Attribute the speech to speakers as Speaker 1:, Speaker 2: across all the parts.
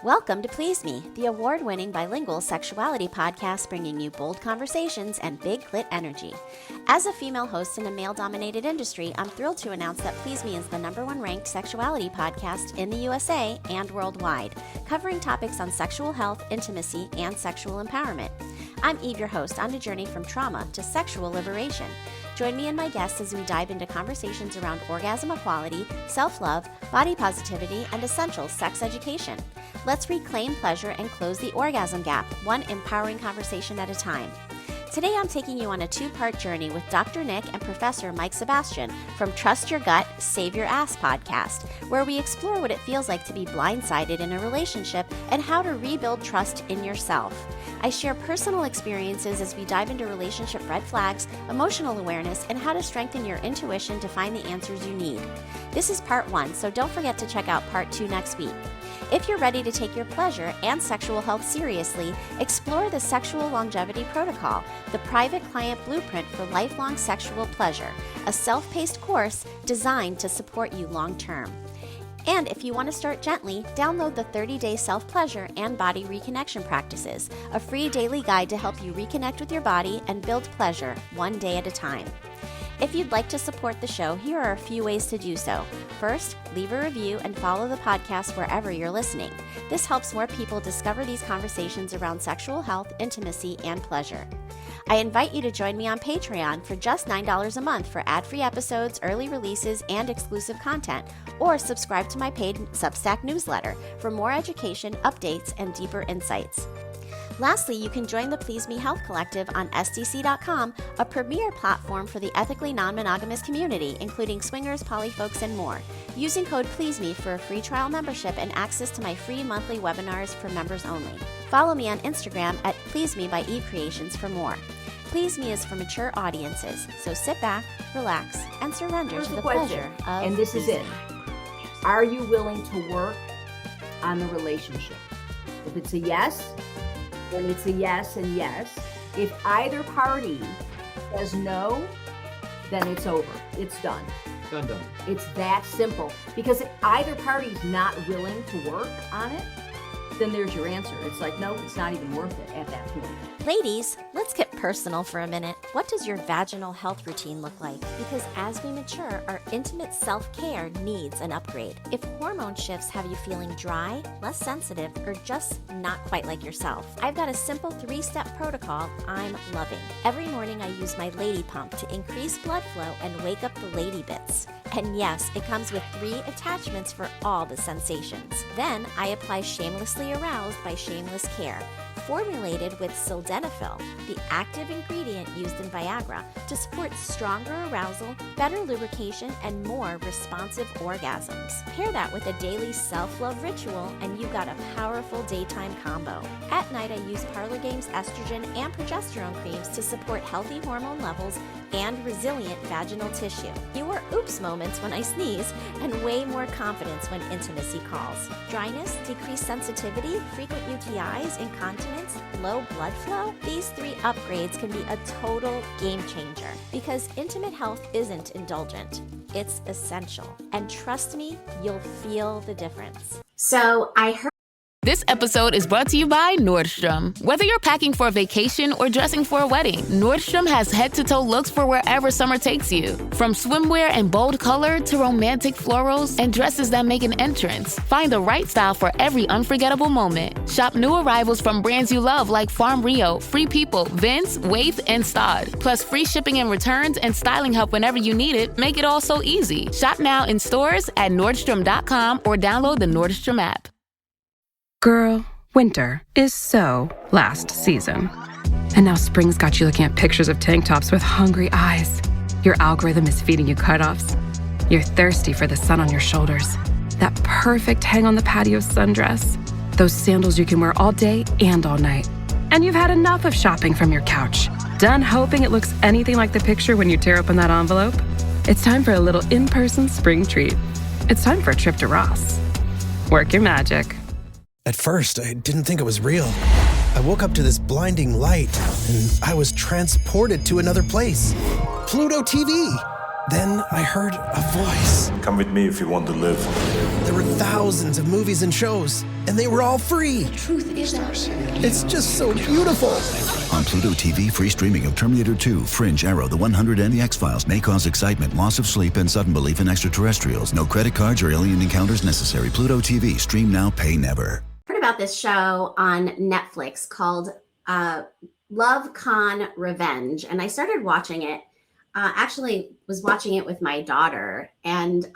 Speaker 1: Welcome to Please Me, the award-winning bilingual sexuality podcast bringing you bold conversations and big clit energy. As a female host in a male-dominated industry, I'm thrilled to announce that Please Me is the #1 ranked sexuality podcast in the USA and worldwide, covering topics on sexual health, intimacy, and sexual empowerment. I'm Eve, your host, on a journey from trauma to sexual liberation. Join me and my guests as we dive into conversations around orgasm equality, self-love, body positivity, and essential sex education. Let's reclaim pleasure and close the orgasm gap, one empowering conversation at a time. Today I'm taking you on a 2-part journey with Dr. Nick and Professor Mike Sebastian from Trust Your Gut, Save Your Ass podcast, where we explore what it feels like to be blindsided in a relationship and how to rebuild trust in yourself. I share personal experiences as we dive into relationship red flags, emotional awareness, and how to strengthen your intuition to find the answers you need. This is part 1, so don't forget to check out part 2 next week. If you're ready to take your pleasure and sexual health seriously, explore the Sexual Longevity Protocol, the private client blueprint for lifelong sexual pleasure, a self-paced course designed to support you long-term. And if you want to start gently, download the 30-day self-pleasure and body reconnection practices, a free daily guide to help you reconnect with your body and build pleasure one day at a time. If you'd like to support the show, here are a few ways to do so. First, leave a review and follow the podcast wherever you're listening. This helps more people discover these conversations around sexual health, intimacy, and pleasure. I invite you to join me on Patreon for just $9 a month for ad-free episodes, early releases, and exclusive content, or subscribe to my paid Substack newsletter for more education, updates, and deeper insights. Lastly, you can join the Please Me Health Collective on SDC.com, a premier platform for the ethically non-monogamous community, including swingers, polyfolks, and more. Using code PLEASEME for a free trial membership and access to my free monthly webinars for members only. Follow me on Instagram at PleaseMe by Eve Creations for more. Please Me is for mature audiences, so sit back, relax, and surrender to the pleasure of
Speaker 2: and this is it. Are you willing to work on the relationship? If it's a yes, then it's a yes and yes. If either party says no, then it's over. It's done.
Speaker 3: Done.
Speaker 2: It's that simple. Because if either party's not willing to work on it, then there's your answer. It's like, no, it's not even worth it at that point.
Speaker 1: Ladies, let's get personal for a minute. What does your vaginal health routine look like? Because as we mature, our intimate self-care needs an upgrade. If hormone shifts have you feeling dry, less sensitive, or just not quite like yourself, I've got a simple 3-step protocol I'm loving. Every morning I use my lady pump to increase blood flow and wake up the lady bits. And yes, it comes with 3 attachments for all the sensations. Then I apply Shamelessly Aroused by Shameless Care, formulated with sildenafil, the active ingredient used in Viagra, to support stronger arousal, better lubrication, and more responsive orgasms. Pair that with a daily self-love ritual, and you got a powerful daytime combo. At night, I use Parlor Games estrogen and progesterone creams to support healthy hormone levels and resilient vaginal tissue. Fewer oops moments when I sneeze, and way more confidence when intimacy calls. Dryness, decreased sensitivity, frequent UTIs, incontinence, low blood flow? These 3 upgrades can be a total game changer, because intimate health isn't indulgent. It's essential. And trust me, you'll feel the difference. So I heard
Speaker 4: This episode is brought to you by Nordstrom. Whether you're packing for a vacation or dressing for a wedding, Nordstrom has head-to-toe looks for wherever summer takes you. From swimwear and bold color to romantic florals and dresses that make an entrance, find the right style for every unforgettable moment. Shop new arrivals from brands you love like Farm Rio, Free People, Vince, Waif, and Stod. Plus free shipping and returns and styling help whenever you need it make it all so easy. Shop now in stores at Nordstrom.com or download the Nordstrom app.
Speaker 5: Girl, winter is so last season. And now spring's got you looking at pictures of tank tops with hungry eyes. Your algorithm is feeding you cutoffs. You're thirsty for the sun on your shoulders. That perfect hang on the patio sundress. Those sandals you can wear all day and all night. And you've had enough of shopping from your couch. Done hoping it looks anything like the picture when you tear open that envelope? It's time for a little in-person spring treat. It's time for a trip to Ross. Work your magic.
Speaker 6: At first, I didn't think it was real. I woke up to this blinding light, and I was transported to another place. Pluto TV! Then I heard a voice.
Speaker 3: Come with me if you want to live.
Speaker 6: There were thousands of movies and shows, and they were all free.
Speaker 7: Truth is our
Speaker 6: It's just so beautiful.
Speaker 8: On Pluto TV, free streaming of Terminator 2, Fringe, Arrow, The 100, and The X-Files may cause excitement, loss of sleep, and sudden belief in extraterrestrials. No credit cards or alien encounters necessary. Pluto TV. Stream now, pay never.
Speaker 1: Heard about this show on Netflix called Love, Con, Revenge, and I started watching it. Actually was watching it with my daughter, and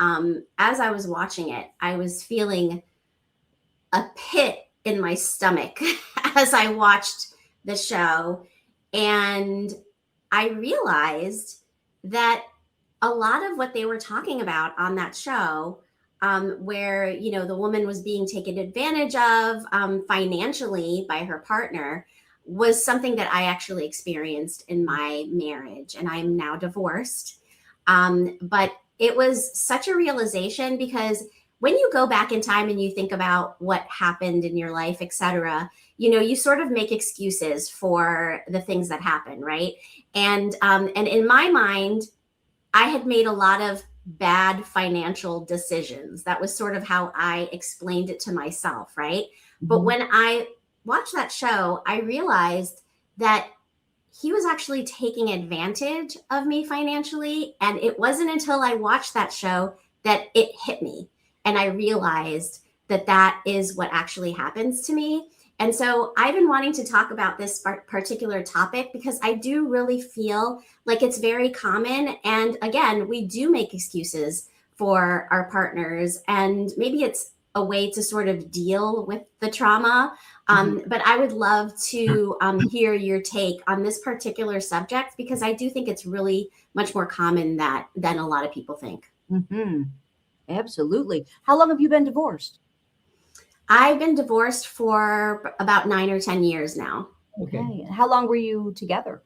Speaker 1: as I was watching it, I was feeling a pit in my stomach as I watched the show, and I realized that a lot of what they were talking about on that show, where the woman was being taken advantage of financially by her partner, was something that I actually experienced in my marriage, and I'm now divorced. But it was such a realization, because when you go back in time and you think about what happened in your life, etc., you sort of make excuses for the things that happen, right? And in my mind, I had made a lot of bad financial decisions. That was sort of how I explained it to myself, right? Mm-hmm. But when I watched that show, I realized that he was actually taking advantage of me financially. And it wasn't until I watched that show that it hit me. And I realized that that is what actually happens to me. And so I've been wanting to talk about this particular topic because I do really feel like it's very common. And again, we do make excuses for our partners, and maybe it's a way to sort of deal with the trauma. But I would love to hear your take on this particular subject, because I do think it's really much more common than a lot of people think.
Speaker 2: Mm-hmm. Absolutely. How long have you been divorced?
Speaker 1: I've been divorced for about 9 or 10 years now.
Speaker 2: Okay. How long were you together?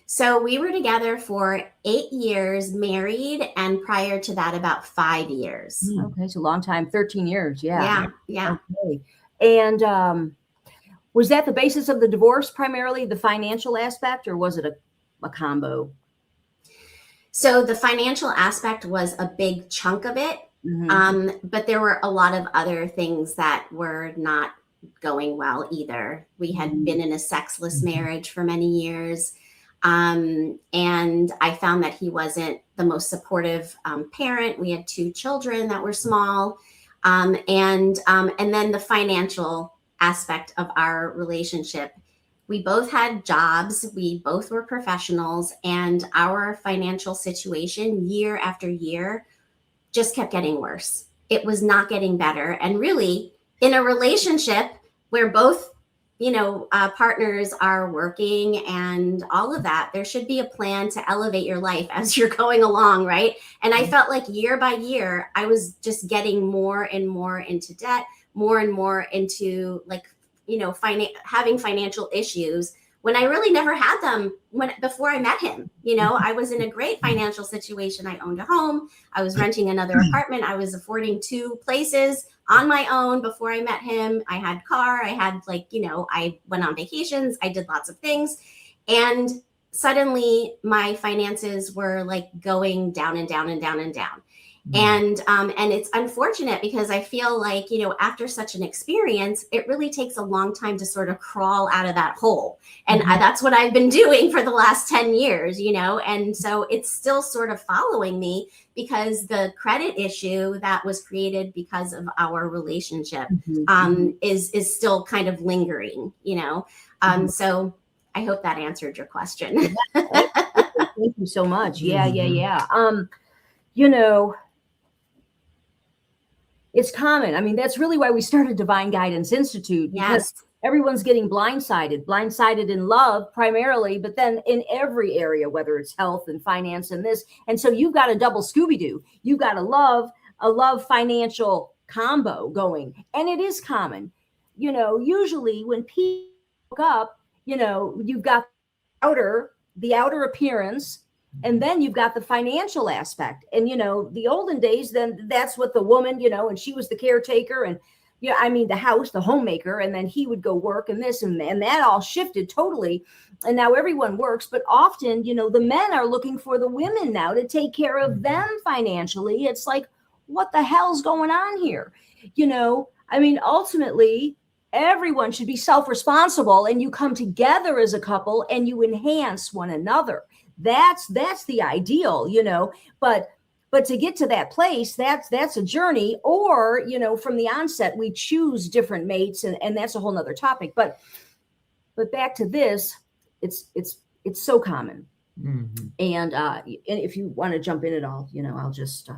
Speaker 1: So we were together for 8 years, married, and prior to that, about 5 years.
Speaker 2: Okay, so a long time, 13 years. Yeah. Okay. And was that the basis of the divorce, primarily the financial aspect, or was it a combo?
Speaker 1: So the financial aspect was a big chunk of it. Mm-hmm. But there were a lot of other things that were not going well either. We had been in a sexless marriage for many years. And I found that he wasn't the most supportive parent. We had 2 children that were small. And then the financial aspect of our relationship. We both had jobs. We both were professionals, and our financial situation year after year just kept getting worse. It was not getting better. And really, in a relationship where both, partners are working and all of that, there should be a plan to elevate your life as you're going along, right? And I felt like year by year, I was just getting more and more into debt, more and more into having financial issues, when I really never had them before I met him. I was in a great financial situation. I owned a home. I was renting another apartment. I was affording 2 places on my own before I met him. I had car. I had I went on vacations. I did lots of things. And suddenly my finances were going down and down and down and down. And it's unfortunate, because I feel like, after such an experience, it really takes a long time to sort of crawl out of that hole. And that's what I've been doing for the last 10 years, and so it's still sort of following me, because the credit issue that was created because of our relationship is still kind of lingering, so I hope that answered your question.
Speaker 2: Thank you so much. Yeah. It's common. I mean, that's really why we started Divine Guidance Institute, because everyone's getting blindsided in love primarily, but then in every area, whether it's health and finance and this. And so you've got a double Scooby-Doo. You've got a love financial combo going. And it is common. Usually when people look up, you've got the outer appearance, and then you've got the financial aspect. And, the olden days, then that's what the woman, and she was the caretaker. And, Yeah, I mean, the house, the homemaker, and then he would go work and this and that all shifted totally. And now everyone works, but often, the men are looking for the women now to take care of them financially. It's like, what the hell's going on here? I mean, ultimately, everyone should be self-responsible, and you come together as a couple and you enhance one another. That's the ideal, but to get to that place, that's a journey. Or, from the onset, we choose different mates, and that's a whole nother topic. But back to this, it's so commmen.
Speaker 3: Mm-hmm.
Speaker 2: And if you want to jump in at all, I'll just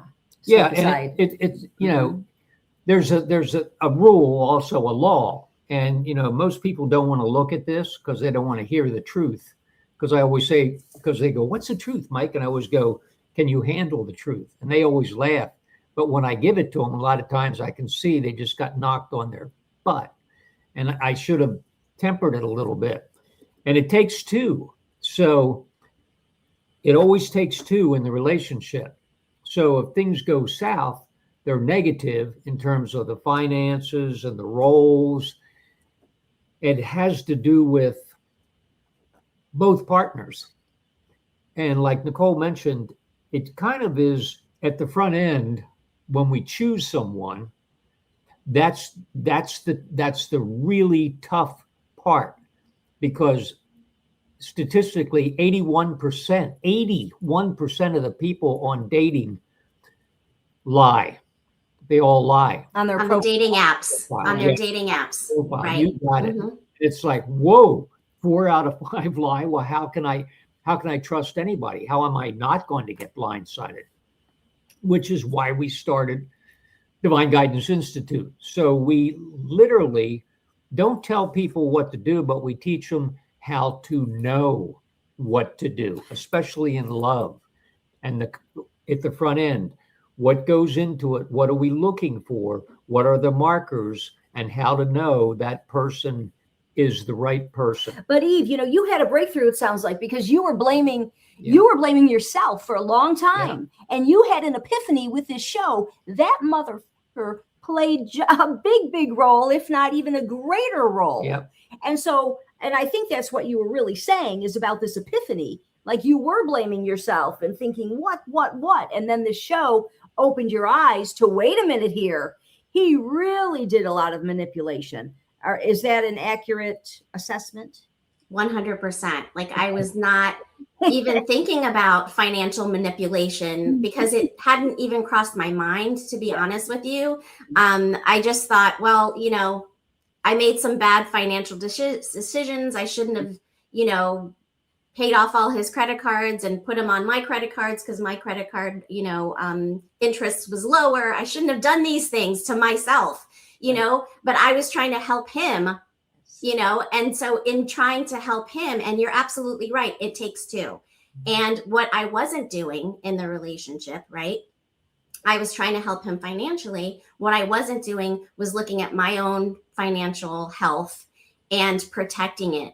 Speaker 3: and it's there's a rule, also a law, and most people don't want to look at this because they don't want to hear the truth. Because I always say, because they go, "What's the truth, Mike?" And I always go, "Can you handle the truth?" And they always laugh. But when I give it to them, a lot of times I can see they just got knocked on their butt. And I should have tempered it a little bit. And it takes two. So it always takes two in the relationship. So if things go south, they're negative in terms of the finances and the roles. It has to do with both partners. And like Nicole mentioned, it kind of is at the front end when we choose someone. That's the really tough part, because statistically 81% of the people on dating lie. They all lie
Speaker 2: on their
Speaker 1: dating apps. On their dating apps, right?
Speaker 3: You got it. It's like, whoa, 4 out of 5 lie. Well, how can I trust anybody? How am I not going to get blindsided? Which is why we started Divine Guidance Institute. So we literally don't tell people what to do, but we teach them how to know what to do, especially in love. And at the front end, what goes into it? What are we looking for? What are the markers? And how to know that person is the right person.
Speaker 2: But Eve, you had a breakthrough, it sounds like, because you were blaming yourself for a long time. Yeah. And you had an epiphany with this show. That motherfucker played a big role, if not even a greater role.
Speaker 3: Yep.
Speaker 2: And I think that's what you were really saying, is about this epiphany. Like, you were blaming yourself and thinking, what? And then the show opened your eyes to, wait a minute here. He really did a lot of manipulation. Or is that an accurate assessment?
Speaker 1: 100%. Like, I was not even thinking about financial manipulation because it hadn't even crossed my mind, to be honest with you. I just thought, well, I made some bad financial decisions. I shouldn't have, paid off all his credit cards and put them on my credit cards because my credit card, interest was lower. I shouldn't have done these things to myself, but I was trying to help him, and so in trying to help him, and you're absolutely right, it takes two. And what I wasn't doing in the relationship, right? I was trying to help him financially. What I wasn't doing was looking at my own financial health and protecting it.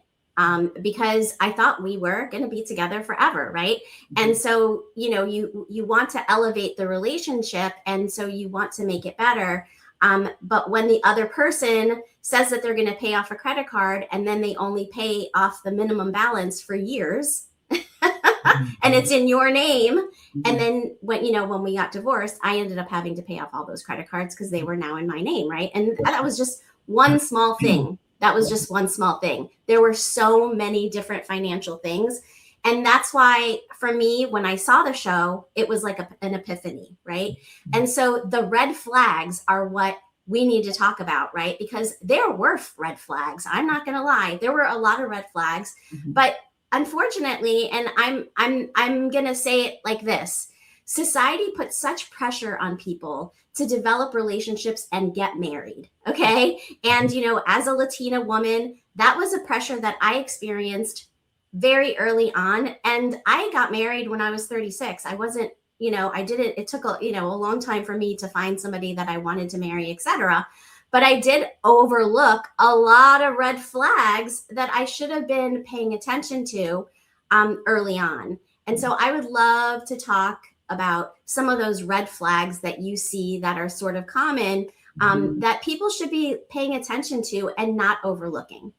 Speaker 1: Because I thought we were going to be together forever, right? And so, you want to elevate the relationship, and so you want to make it better. But when the other person says that they're going to pay off a credit card, and then they only pay off the minimum balance for years, and it's in your name, and then when we got divorced, I ended up having to pay off all those credit cards because they were now in my name, right? And that was just one small thing. That was just one small thing. There were so many different financial things. And that's why, for me, when I saw the show, it was like an epiphany, right? And so the red flags are what we need to talk about, right? Because there were red flags. I'm not going to lie. There were a lot of red flags. But unfortunately, and I'm going to say it like this, society puts such pressure on people to develop relationships and get married. Okay. And, as a Latina woman, that was a pressure that I experienced very early on. And I got married when I was 36. I wasn't, it took a long time for me to find somebody that I wanted to marry, etc. But I did overlook a lot of red flags that I should have been paying attention to early on. And so I would love to talk about some of those red flags that you see that are sort of common that people should be paying attention to and not overlooking.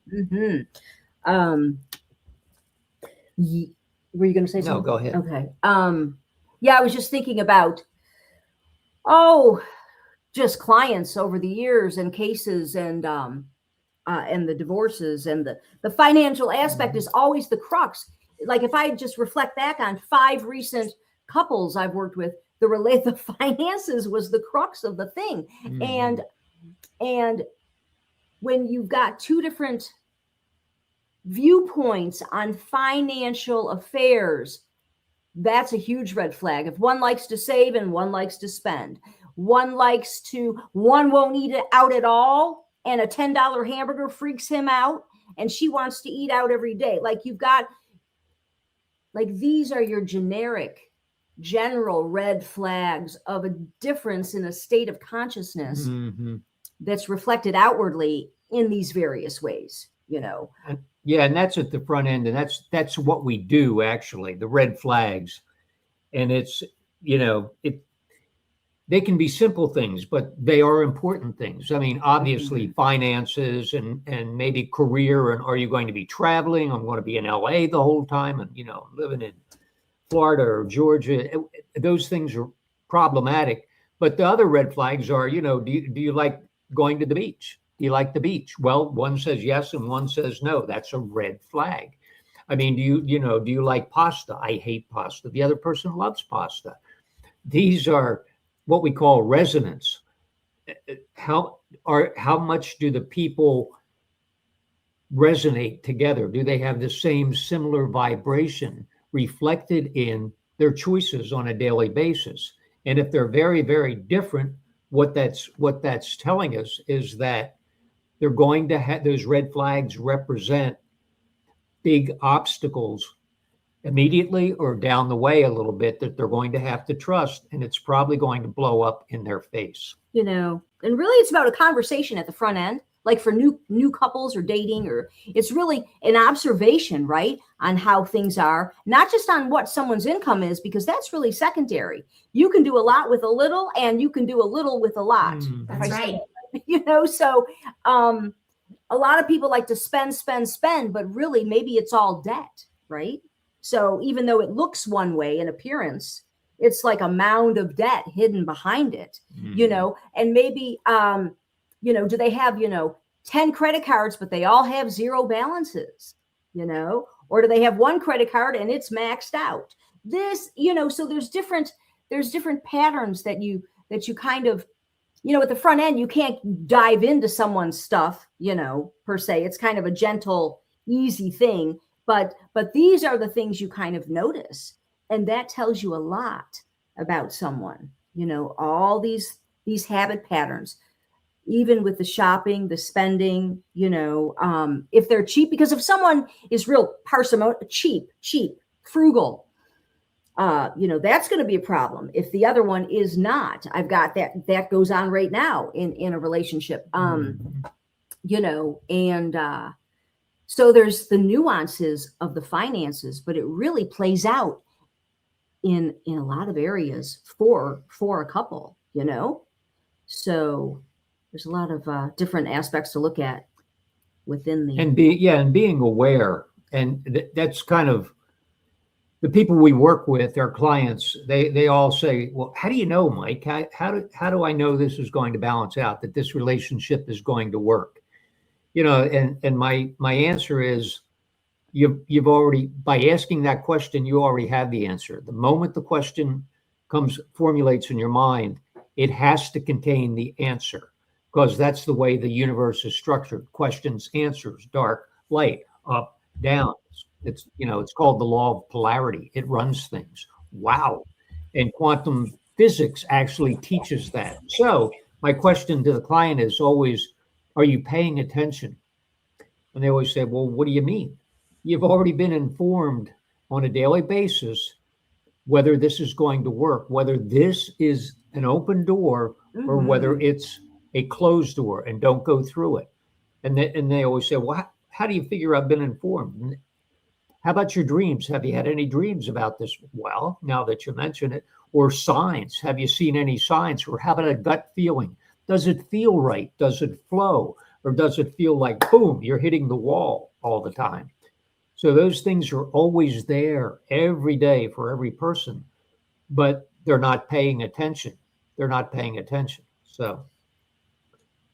Speaker 2: Were you going to say something?
Speaker 3: No, go ahead.
Speaker 2: Okay. Yeah, I was just thinking about, just clients over the years and cases and the divorces and the financial aspect is always the crux. Like if I just reflect back on 5 recent couples I've worked with, the finances was the crux of the thing. And when you've got 2 different viewpoints on financial affairs, that's a huge red flag. If one likes to save and one likes to spend, one won't eat it out at all, and a $10 hamburger freaks him out, and she wants to eat out every day. Like you've got, like these are your general red flags of a difference in a state of consciousness that's reflected outwardly in these various ways,
Speaker 3: Yeah, and that's at the front end, and that's what we do actually, the red flags. And it's, they can be simple things, but they are important things. I mean, obviously finances and maybe career, and are you going to be traveling? I'm going to be in LA the whole time and, living in Florida or Georgia. Those things are problematic. But the other red flags are, do you like going to the beach? Do you like the beach? Well, one says yes and one says no. That's a red flag. I mean, do you like pasta? I hate pasta. The other person loves pasta. These are what we call resonance. How much do the people resonate together? Do they have the same similar vibration reflected in their choices on a daily basis? And if they're very, very different, what that's telling us is that they're going to have those red flags represent big obstacles immediately or down the way a little bit that they're going to have to trust, and it's probably going to blow up in their face.
Speaker 2: And really it's about a conversation at the front end, like for new couples or dating, or it's really an observation, right, on how things are, not just on what someone's income is, because that's really secondary. You can do a lot with a little, and you can do a little with a lot.
Speaker 1: That's right.
Speaker 2: So a lot of people like to spend, but really maybe it's all debt, right? So even though it looks one way in appearance, it's like a mound of debt hidden behind it, and maybe, do they have, 10 credit cards, but they all have 0 balances, or do they have 1 credit card and it's maxed out? This, so there's different patterns that you kind of, at the front end, you can't dive into someone's stuff, per se. It's kind of a gentle, easy thing. But these are the things you kind of notice. And that tells you a lot about someone, all these habit patterns, even with the shopping, the spending, if they're cheap, because if someone is real parsimonious, cheap, frugal, that's going to be a problem. If the other one is not, I've got that goes on right now in a relationship, so there's the nuances of the finances, but it really plays out in a lot of areas for a couple, so there's a lot of different aspects to look at within the,
Speaker 3: and being aware. And that's kind of the people we work with, our clients, they all say, well, how do you know, Mike? How do I know this is going to balance out, that this relationship is going to work? And my answer is, you've already, by asking that question, you already have the answer. The moment the question formulates in your mind, it has to contain the answer, because that's the way the universe is structured. Questions, answers, dark, light, up, down. It's called the law of polarity. It runs things. Wow. And quantum physics actually teaches that. So my question to the client is always, are you paying attention? And they always say, well, what do you mean? You've already been informed on a daily basis whether this is going to work, whether this is an open door or whether it's a closed door, and don't go through it. And they always say, well, how do you figure I've been informed? And how about your dreams? Have you had any dreams about this? Well, now that you mention it, or signs, have you seen any signs? Or how about a gut feeling? Does it feel right? Does it flow? Or does it feel like, boom, you're hitting the wall all the time? So those things are always there every day for every person, but they're not paying attention. They're not paying attention. So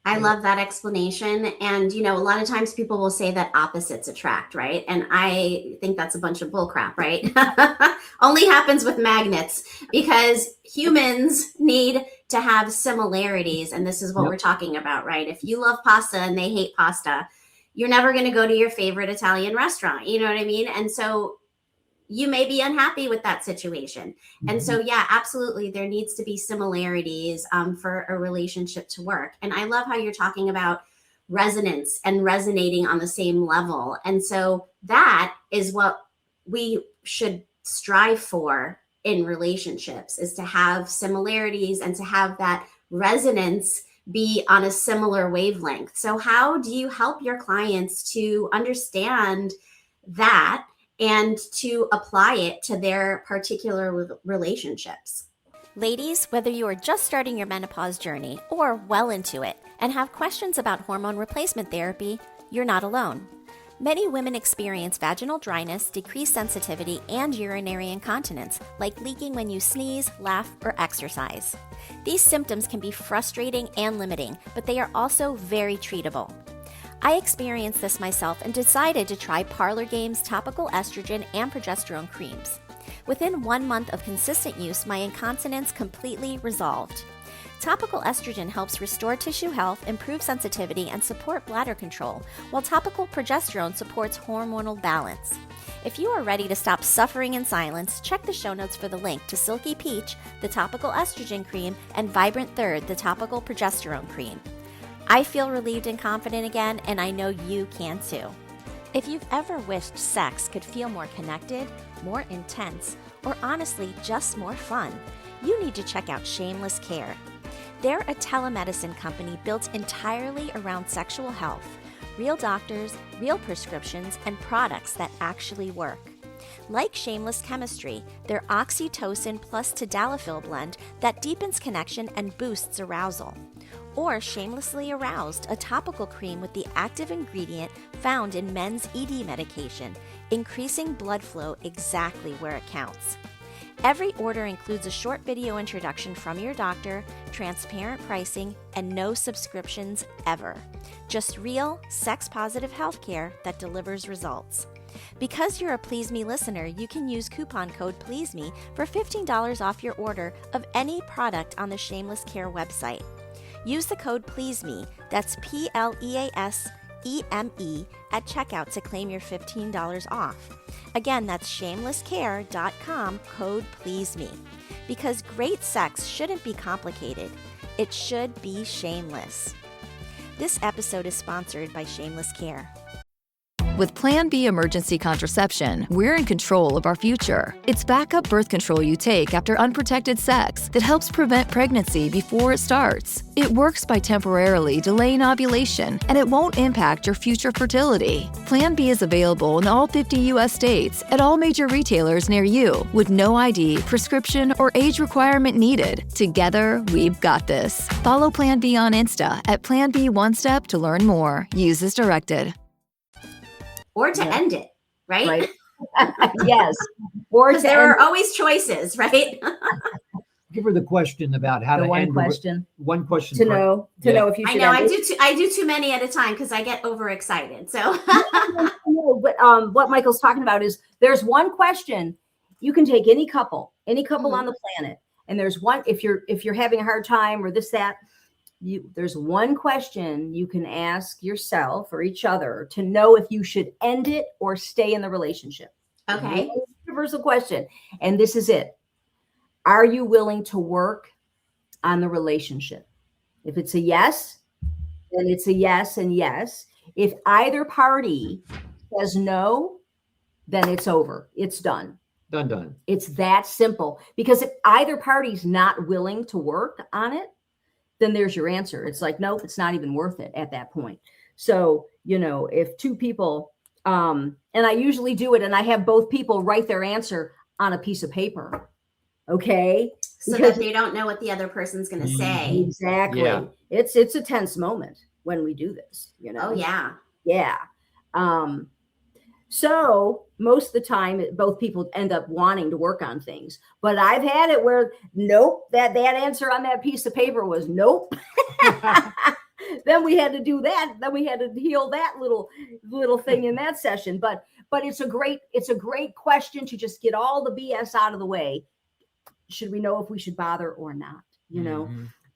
Speaker 1: I love that explanation. And, a lot of times people will say that opposites attract, right? And I think that's a bunch of bullcrap, right? Only happens with magnets, because humans need to have similarities. And this is what we're talking about, right? If you love pasta and they hate pasta, you're never going to go to your favorite Italian restaurant. You know what I mean? And so you may be unhappy with that situation. Mm-hmm. And so, yeah, absolutely. There needs to be similarities for a relationship to work. And I love how you're talking about resonance and resonating on the same level. And so that is what we should strive for in relationships, is to have similarities and to have that resonance be on a similar wavelength. So how do you help your clients to understand that and to apply it to their particular relationships?
Speaker 2: Ladies, whether you are just starting your menopause journey or well into it and have questions about hormone replacement therapy, you're not alone. Many women experience vaginal dryness, decreased sensitivity, and urinary incontinence, like leaking when you sneeze, laugh, or exercise. These symptoms can be frustrating and limiting, but they are also very treatable. I experienced this myself and decided to try Parlor Game's topical estrogen and progesterone creams. Within 1 month of consistent use, my incontinence completely resolved. Topical estrogen helps restore tissue health, improve sensitivity, and support bladder control, while topical progesterone supports hormonal balance. If you are ready to stop suffering in silence, check the show notes for the link to Silky Peach, the topical estrogen cream, and Vibrant Third, the topical progesterone cream. I feel relieved and confident again, and I know you can too. If you've ever wished sex could feel more connected, more intense, or honestly just more fun, you need to check out Shameless Care. They're a telemedicine company built entirely around sexual health, real doctors, real prescriptions, and products that actually work. Like Shameless Chemistry, their oxytocin plus tadalafil blend that deepens connection and boosts arousal. Or Shamelessly Aroused, a topical cream with the active ingredient found in men's ED medication, increasing blood flow exactly where it counts. Every order includes a short video introduction from your doctor, transparent pricing, and no subscriptions ever. Just real, sex-positive healthcare that delivers results. Because you're a Please Me listener, you can use coupon code PLEASEME for $15 off your order of any product on the Shameless Care website. Use the code PLEASEME, that's PLEASEME, at checkout to claim your $15 off. Again, that's shamelesscare.com, code PLEASEME. Because great sex shouldn't be complicated. It should be shameless. This episode is sponsored by Shameless Care.
Speaker 7: With Plan B emergency contraception, we're in control of our future. It's backup birth control you take after unprotected sex that helps prevent pregnancy before it starts. It works by temporarily delaying ovulation, and it won't impact your future fertility. Plan B is available in all 50 U.S. states at all major retailers near you, with no ID, prescription, or age requirement needed. Together, we've got this. Follow Plan B on Insta at Plan B One Step to learn more. Use as directed.
Speaker 1: Or to end it, right?
Speaker 2: Yes. Or
Speaker 1: because there are always choices, right?
Speaker 3: Give her the question about how to end one question
Speaker 2: to know if you should.
Speaker 1: I do too many at a time because I get overexcited. So
Speaker 2: but what Michael's talking about is there's one question. You can take any couple on the planet, and there's one, if you're having a hard time or this, that, there's one question you can ask yourself or each other to know if you should end it or stay in the relationship.
Speaker 1: Okay.
Speaker 2: Universal question. And this is it. Are you willing to work on the relationship? If it's a yes, then it's a yes and yes. If either party says no, then it's over. It's done.
Speaker 3: Done.
Speaker 2: It's that simple. Because if either party's not willing to work on it, then there's your answer. It's like, nope, it's not even worth it at that point. So, if two people, and I usually do it, and I have both people write their answer on a piece of paper. Okay.
Speaker 1: So that they don't know what the other person's going to say.
Speaker 2: Exactly.
Speaker 3: Yeah.
Speaker 2: It's a tense moment when we do this,
Speaker 1: Oh yeah.
Speaker 2: Yeah. So most of the time, both people end up wanting to work on things. But I've had it where, nope, that answer on that piece of paper was nope. Then we had to do that. Then we had to heal that little thing in that session. But it's a great question to just get all the BS out of the way. Should we know if we should bother or not?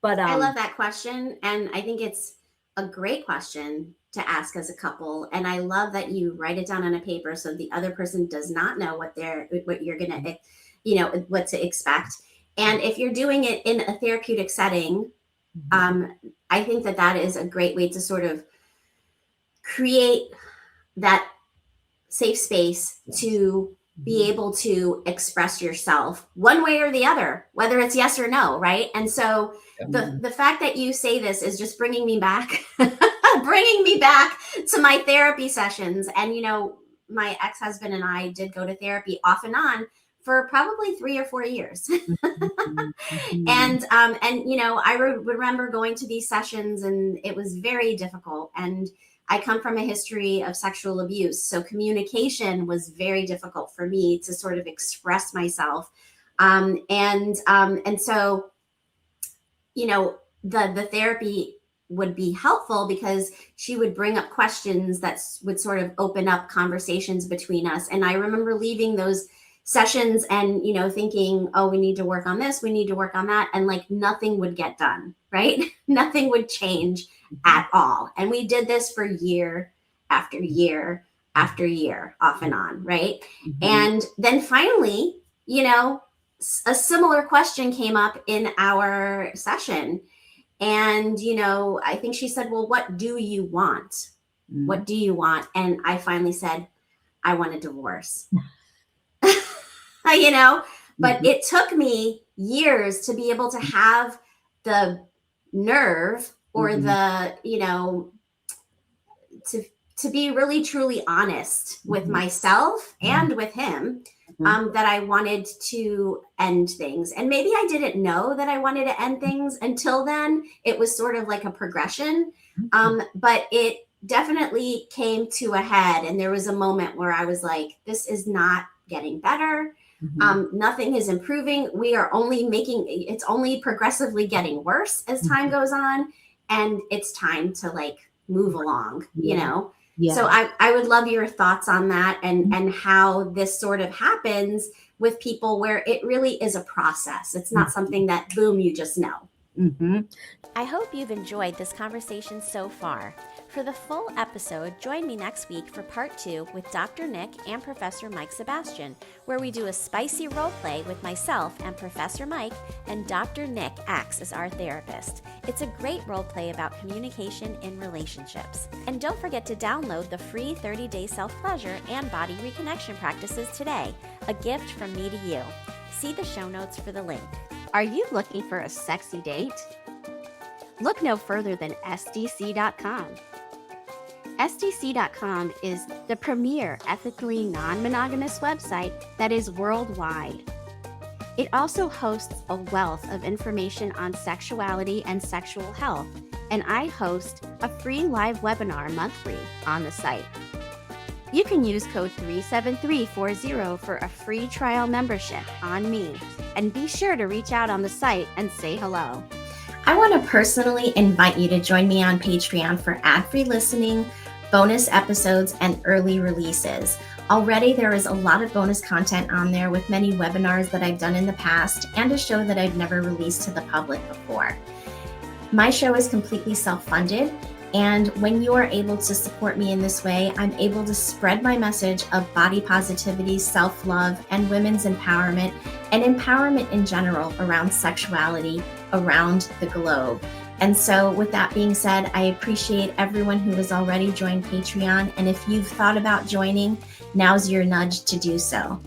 Speaker 2: But
Speaker 1: I love that question, and I think it's a great question to ask as a couple. And I love that you write it down on a paper so the other person does not know what you're gonna, what to expect. And if you're doing it in a therapeutic setting, I think that is a great way to sort of create that safe space to be able to express yourself one way or the other, whether it's yes or no, right? And so the fact that you say this is just bringing me back to my therapy sessions. And, my ex-husband and I did go to therapy off and on for probably 3 or 4 years. And I remember going to these sessions, and it was very difficult. And I come from a history of sexual abuse. So communication was very difficult for me to sort of express myself. And so, the therapy would be helpful because she would bring up questions that would sort of open up conversations between us. And I remember leaving those sessions and, thinking, oh, we need to work on this, we need to work on that. And like nothing would get done, right? Nothing would change at all. And we did this for year after year after year, off and on, right? And then finally, a similar question came up in our session. And, I think she said, well, what do you want? What do you want? And I finally said, I want a divorce. But it took me years to be able to have the nerve or the, to be really, truly honest with myself and with him, that I wanted to end things. And maybe I didn't know that I wanted to end things until then. It was sort of like a progression. But it definitely came to a head. And there was a moment where I was like, this is not getting better. Nothing is improving. We are only it's only progressively getting worse as time goes on. And it's time to move along, Yeah. So I would love your thoughts on that and how this sort of happens with people where it really is a process. It's not something that, boom, you just know. I hope you've enjoyed this conversation so far. For the full episode, join me next week for part 2 with Dr. Nick and Professor Mike Sebastian, where we do a spicy role play with myself and Professor Mike, and Dr. Nick acts as our therapist. It's a great role play about communication in relationships. And don't forget to download the free 30-day self-pleasure and body reconnection practices today, a gift from me to you. See the show notes for the link. Are you looking for a sexy date? Look no further than SDC.com. SDC.com is the premier ethically non-monogamous website that is worldwide. It also hosts a wealth of information on sexuality and sexual health, and I host a free live webinar monthly on the site. You can use code 37340 for a free trial membership on me, and be sure to reach out on the site and say hello. I want to personally invite you to join me on Patreon for ad-free listening, bonus episodes, and early releases. Already there is a lot of bonus content on there with many webinars that I've done in the past and a show that I've never released to the public before. My show is completely self-funded, and when you are able to support me in this way, I'm able to spread my message of body positivity, self-love, and women's empowerment, and empowerment in general around sexuality around the globe. And so with that being said, I appreciate everyone who has already joined Patreon. And if you've thought about joining, now's your nudge to do so.